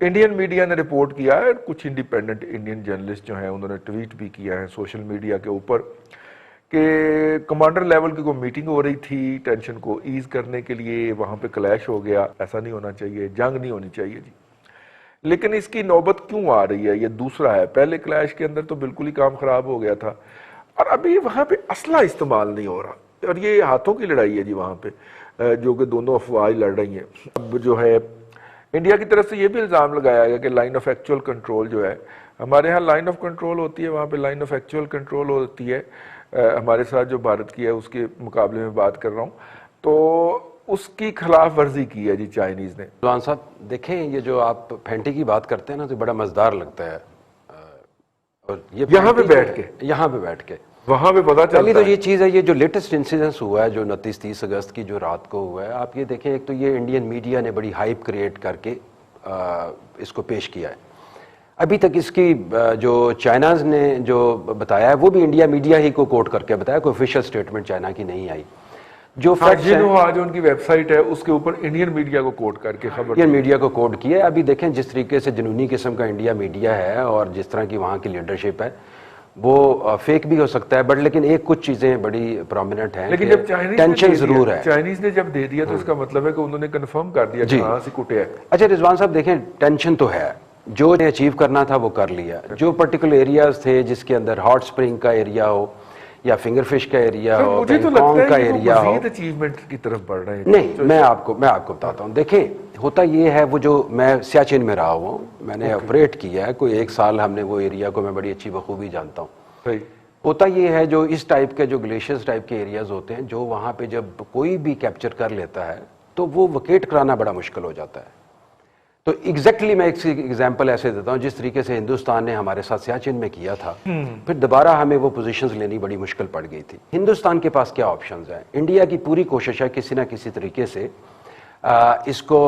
Indian media ने report किया है, कुछ इंडिपेंडेंट इंडियन जर्नलिस्ट जो हैं उन्होंने ट्वीट भी किया है सोशल मीडिया के ऊपर कि कमांडर लेवल की कोई मीटिंग हो रही थी टेंशन को ईज करने के लिए, वहां पे क्लैश हो गया। ऐसा नहीं होना चाहिए, जंग नहीं होनी चाहिए जी। लेकिन इसकी नौबत क्यों आ रही है, ये दूसरा है। पहले क्लैश के अंदर तो बिल्कुल ही काम खराब हो गया था, और अभी वहां पे असला इस्तेमाल नहीं हो रहा, और ये हाथों की लड़ाई है जी वहां पे, जो कि दोनों अफवाज लड़ रही हैं। अब जो है इंडिया की तरफ से ये भी इल्ज़ाम लगाया गया कि लाइन ऑफ एक्चुअल कंट्रोल जो है, हमारे यहाँ लाइन ऑफ कंट्रोल होती है, वहाँ पे लाइन ऑफ एक्चुअल कंट्रोल होती है। हमारे साथ जो भारत की है उसके मुकाबले में बात कर रहा हूँ, तो उसकी खिलाफ वर्जी की है जी चाइनीज़ ने। रिजवान साहब देखें, ये जो आप फेंटी की बात करते हैं ना तो बड़ा मज़ेदार लगता है, और ये यहाँ पे बैठ के वहां पे पता चलता पहली तो ये चीज़ है, ये जो लेटेस्ट इंसिडेंस हुआ है जो 29-30 अगस्त की जो रात को हुआ है, आप ये देखें, एक तो ये इंडियन मीडिया ने बड़ी हाइप क्रिएट करके इसको पेश किया है। अभी तक इसकी जो चाइनाज ने जो बताया है वो भी इंडिया मीडिया ही को कोट करके बताया, कोई ऑफिशियल स्टेटमेंट चाइना की नहीं आई। जो आज उनकी वेबसाइट है उसके ऊपर इंडियन मीडिया को कोट करके खबर, इंडियन मीडिया को कोट किया है। अभी देखें जिस तरीके से जुनूनी किस्म का इंडिया मीडिया है और जिस तरह की वहाँ की लीडरशिप है, वो फेक भी हो सकता है, बट लेकिन एक कुछ चीजें बड़ी प्रोमिनेंट हैं। लेकिन जब चाइनीज टेंशन जरूर है, चाइनीज ने जब दे दिया तो इसका मतलब है कि उन्होंने कंफर्म कर दिया कि हाँ से कुटे है। अच्छा रिजवान साहब देखें, टेंशन तो है, जो अचीव करना था वो कर लिया। जो पर्टिकुलर एरियाज थे जिसके अंदर हॉट स्प्रिंग का एरिया हो या फिंगरफिश का एरिया हो, मुझे तो लगता है का एरिया हो, अचीवमेंट की तरफ बढ़ रहे हैं। नहीं, मैं आपको बताता हूँ। देखें होता ये है, वो जो मैं सियाचिन में रहा हुआ हूँ, मैंने ऑपरेट किया है, कोई 1 साल हमने वो एरिया को मैं बड़ी अच्छी बखूबी जानता हूँ। होता ये है, जो इस टाइप के जो ग्लेशियर्स टाइप के एरियाज होते हैं, जो वहाँ पे जब कोई भी कैप्चर कर लेता है तो वो वकेट कराना बड़ा मुश्किल हो जाता है। तो एग्जैक्टली मैं एक एग्जांपल ऐसे देता हूँ, जिस तरीके से हिंदुस्तान ने हमारे साथ सियाचिन में किया था, फिर दोबारा हमें वो पोजीशंस लेनी बड़ी मुश्किल पड़ गई थी। हिंदुस्तान के पास क्या ऑप्शंस हैं? इंडिया की पूरी कोशिश है किसी ना किसी तरीके से इसको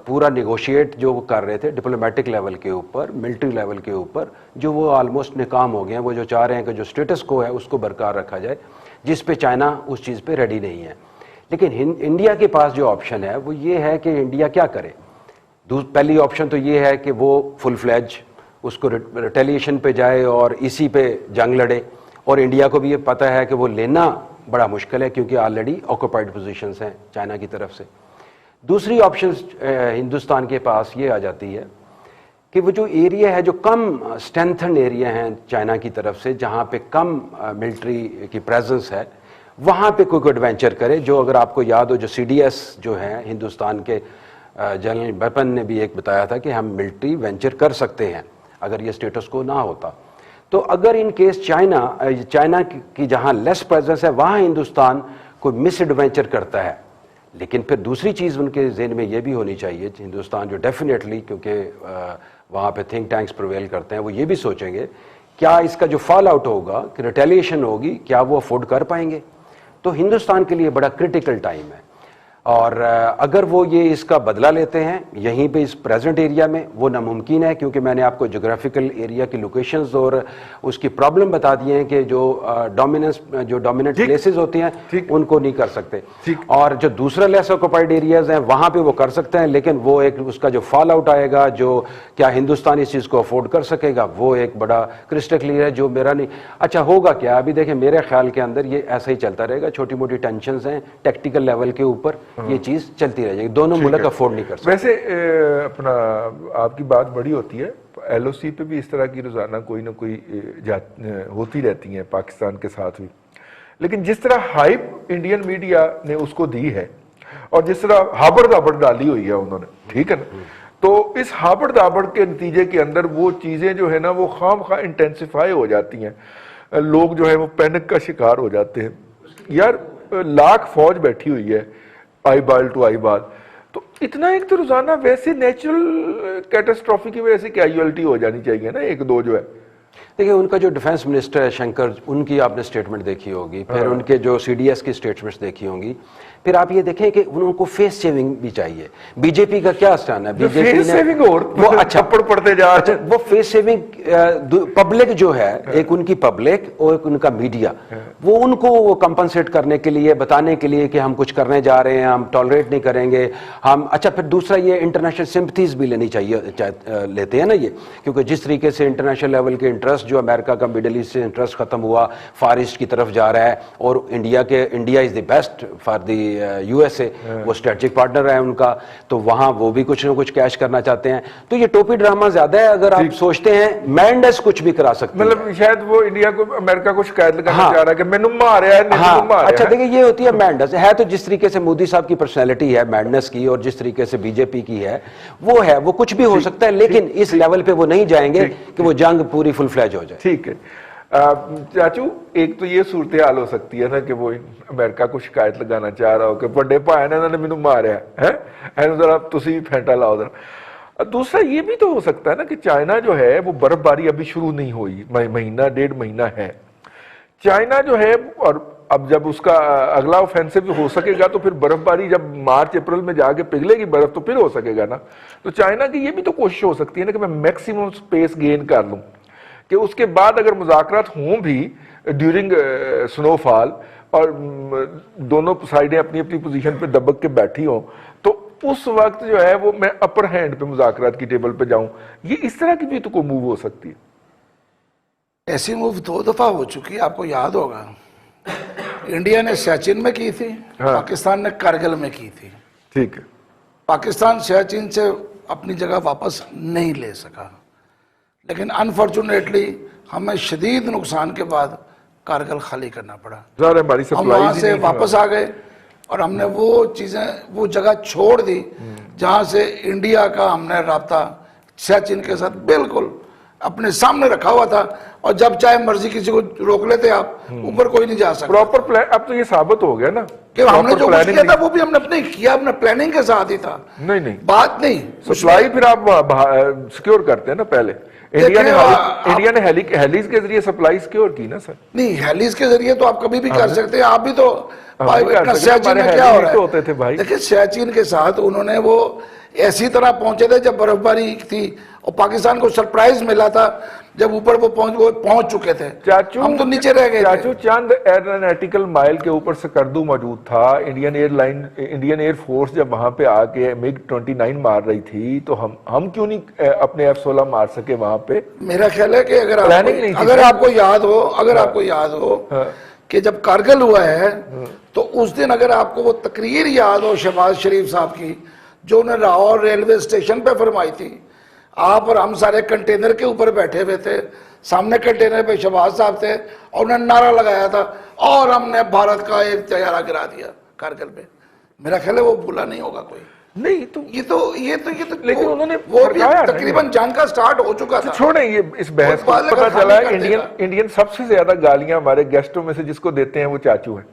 पूरा निगोशिएट जो वो कर रहे थे डिप्लोमेटिक लेवल के ऊपर, मिलिट्री लेवल के ऊपर, जो वो ऑलमोस्ट नाकाम हो गए हैं। वो जो चाह रहे हैं कि जो स्टेटस को है उसको बरकरार रखा जाए, जिस पे चाइना उस चीज़ पे रेडी नहीं है। लेकिन इंडिया के पास जो ऑप्शन है वो ये है कि इंडिया क्या करे। पहली ऑप्शन तो ये है कि वो फुल फ्लैज उसको रिटेलिएशन पे जाए और इसी पे जंग लड़े, और इंडिया को भी ये पता है कि वो लेना बड़ा मुश्किल है क्योंकि ऑलरेडी ऑक्यूपाइड पोजीशंस हैं चाइना की तरफ से। दूसरी ऑप्शन हिंदुस्तान के पास ये आ जाती है कि वो जो एरिया है, जो कम स्ट्रेंथन एरिया हैं चाइना की तरफ से, जहाँ पे कम मिलिट्री की प्रेजेंस है, वहाँ पे कोई एडवेंचर करे। जो अगर आपको याद हो, जो CDS जो है हिंदुस्तान के जनरल वेपन ने भी एक बताया था कि हम मिलिट्री वेंचर कर सकते हैं अगर ये स्टेटस को ना होता। तो अगर इन केस चाइना की जहाँ लेस प्रेजेंस है वहाँ हिंदुस्तान कोई मिस एडवेंचर करता है, लेकिन फिर दूसरी चीज़ उनके ज़हन में ये भी होनी चाहिए, हिंदुस्तान जो डेफिनेटली, क्योंकि वहाँ पे थिंक टैंक्स प्रिवेल करते हैं, वो ये भी सोचेंगे क्या इसका जो फॉल आउट होगा, कि रिटेलिएशन होगी, क्या वो अफोर्ड कर पाएंगे। तो हिंदुस्तान के लिए बड़ा क्रिटिकल टाइम है, और अगर वो ये इसका बदला लेते हैं यहीं पे इस प्रेजेंट एरिया में, वो नामुमकिन है, क्योंकि मैंने आपको जोग्राफिकल एरिया की लोकेशंस और उसकी प्रॉब्लम बता दी है कि जो डोमिनेंट प्लेसेस होती हैं उनको नहीं कर सकते, और जो दूसरा लेस ऑक्यूपाइड एरियाज हैं वहाँ पे वो कर सकते हैं, लेकिन वो एक उसका जो फॉल आउट आएगा, जो क्या हिंदुस्तान इस चीज़ को अफोर्ड कर सकेगा, वो एक बड़ा क्रिस्टल क्लियर है, जो मेरा नहीं। अच्छा होगा क्या, अभी देखें मेरे ख्याल के अंदर ये ऐसा ही चलता रहेगा, छोटी मोटी टेंशंस हैं टैक्टिकल लेवल के ऊपर, ये चीज चलती रह जाएगी, दोनों मुल्क अफोर्ड नहीं कर सकते। वैसे अपना आपकी बात बड़ी होती है, LOC पे भी इस तरह की रोजाना कोई ना कोई होती रहती है पाकिस्तान के साथ भी, लेकिन जिस तरह हाइप इंडियन मीडिया ने उसको दी है और जिस तरह हाबड़ दाबड़ डाली हुई है उन्होंने, ठीक है ना, तो इस हाबड़ दाबड़ के नतीजे के अंदर वो चीजें जो है ना वो खामखा इंटेंसिफाई हो जाती हैं, लोग जो है वो पैनिक का शिकार हो जाते हैं। यार लाख फौज बैठी हुई है आई बाल टू आई बाल, तो इतना एक तो रोजाना वैसे नेचुरल कैटास्ट्रॉफी की वजह से कैजुअलिटी हो जानी चाहिए ना, 1-2 जो है। देखिए उनका जो डिफेंस मिनिस्टर है शंकर, उनकी आपने स्टेटमेंट देखी होगी, फिर उनके जो CDS की स्टेटमेंट्स देखी होंगी, پھر آپ یہ دیکھیں کہ ان کو فیس سیونگ بھی چاہیے. بی جے پی کا کیا اسٹینڈ ہے؟ بی جے پی نے وہ اچھا پڑتے جا رہے ہیں. وہ فیس سیونگ پبلک جو ہے، ایک ان کی پبلک اور ایک ان کا میڈیا، وہ ان کو وہ کمپنسیٹ کرنے کے لیے، بتانے کے لیے کہ ہم کچھ کرنے جا رہے ہیں، ہم ٹالریٹ نہیں کریں گے ہم. اچھا پھر دوسرا یہ انٹرنیشنل سمپتھیز بھی لینی چاہیے، لیتے ہیں نا یہ، کیونکہ جس طریقے سے انٹرنیشنل لیول کے انٹرسٹ جو امریکہ کا مڈل ایسٹ سے انٹرسٹ ختم ہوا، فار ایسٹ کی طرف جا رہا ہے، اور India is the best for the U S A, وہ اسٹریٹجک پارٹنر ہے ان کا، تو وہاں وہ بھی کچھ نہ کچھ کیش کرنا چاہتے ہیں. تو یہ ٹوپی ڈرامہ زیادہ ہے. اگر آپ سوچتے ہیں مینڈس کچھ بھی کرا سکتے ہیں، مطلب شاید وہ انڈیا کو امریکہ کو شکایت لگانا چاہ رہا ہے کہ میں مار رہا ہے. اچھا دیکھیں یہ ہوتی ہے مینڈس ہے، تو جس طریقے سے مودی صاحب کی پرسنالٹی ہے مینڈس کی، اور جس طریقے سے بی جے پی کی ہے، وہ کچھ بھی ہو سکتا ہے، لیکن اس لیول پہ وہ نہیں جائیں گے کہ وہ جنگ پوری فل فلیج ہو جائے. ٹھیک ہے چاچو، ایک تو یہ صورتحال ہو سکتی ہے نا کہ وہ امریکہ کو شکایت لگانا چاہ رہا ہو کہ بڑے بھائی نے انہوں نے مینوں ماریا ہے، ذرا تسی پھینٹا لاؤ ذرا. دوسرا یہ بھی تو ہو سکتا ہے نا کہ چائنا جو ہے وہ برف باری ابھی شروع نہیں ہوئی، مہینہ ڈیڑھ مہینہ ہے. چائنا جو ہے، اور اب جب اس کا اگلا اوفینسو ہو سکے گا تو پھر برف باری جب مارچ اپریل میں جا کے پگھلے گی برف تو پھر ہو سکے گا نا. تو چائنا کی یہ بھی تو کوشش ہو سکتی ہے نا کہ میں میکسیمم سپیس گین کر لوں، کہ اس کے بعد اگر مذاکرات ہوں بھی ڈیورنگ سنو فال، اور دونوں سائڈیں اپنی اپنی پوزیشن پہ دبک کے بیٹھی ہوں، تو اس وقت جو ہے وہ میں اپر ہینڈ پہ مذاکرات کی ٹیبل پہ جاؤں. یہ اس طرح کی بھی تو کوئی موو ہو سکتی ہے. ایسی موو 2 دفعہ ہو چکی، آپ کو یاد ہوگا. انڈیا نے سیاچن میں کی تھی، پاکستان نے کارگل میں کی تھی. ٹھیک ہے. پاکستان سیاچن سے اپنی جگہ واپس نہیں لے سکا، لیکن انفارچونیٹلی ہمیں شدید نقصان کے بعد کارگل خالی کرنا پڑا. ہم وہاں سے واپس آ گئے اور ہم نے وہ چیزیں، وہ جگہ چھوڑ دی جہاں سے انڈیا کا ہم نے رابطہ سیاچن کے ساتھ بالکل اپنے سامنے رکھا ہوا تھا، اور جب چاہے مرضی کسی کو روک لیتے آپ، اوپر کوئی نہیں جا سکتا. Proper plan. اب تو یہ ثابت ہو گیا نا کہ ہم نے جو کچھ کیا تھا وہ بھی ہم نے اپنے کیا، اپنے پلاننگ کے ساتھ ہی تھا. نہیں بات نہیں سپلائی پھر آپ سیکیور کرتے ہیں نا. پہلے انڈیا نے ہیلیز کے ذریعے سپلائی سیکیور کی نا سر. نہیں، ہیلیز کے ذریعے تو آپ کبھی بھی کر سکتے ہیں. آپ بھی تو سیاچن میں کیا ہو رہا ہے، دیکھیں سیاچن کے ساتھ انہوں نے وہ ایسی طرح پہنچے تھے جب برف باری تھی، اور پاکستان کو سرپرائز ملا تھا جب اوپر وہ پہنچ چکے تھے. ہم تو نیچے رہ گئے. چاچو چند ایرونیٹیکل مائل کے اوپر سکردو موجود تھا. انڈین ایئر فورس جب وہاں پہ آ کے MiG 29 مار رہی تھی تو ہم کیوں نہیں اپنے F-16 مار سکے وہاں پہ؟ میرا خیال ہے کہ اگر آپ کو یاد ہو کہ جب کارگل ہوا ہے تو اس دن اگر آپ کو وہ تقریر یاد ہو شہباز شریف صاحب کی جو انہیں لاہور ریلوے اسٹیشن پہ فرمائی تھی، آپ اور ہم سارے کنٹینر کے اوپر بیٹھے ہوئے تھے، سامنے کنٹینر پہ شہباز صاحب تھے، اور انہوں نے نعرہ لگایا تھا اور ہم نے بھارت کا ایک طیارہ گرا دیا کارگل پہ. میرا خیال ہے وہ بھولا نہیں ہوگا کوئی. نہیں تو یہ تو لیکن انہوں نے وہ بھی تقریباً جنگ کا سٹارٹ ہو چکا تھا. چھوڑیں یہ اس بحث کو. پتہ چلا ہے انڈین سب سے زیادہ گالیاں ہمارے گیسٹوں میں سے جس کو دیتے ہیں وہ چاچو ہیں.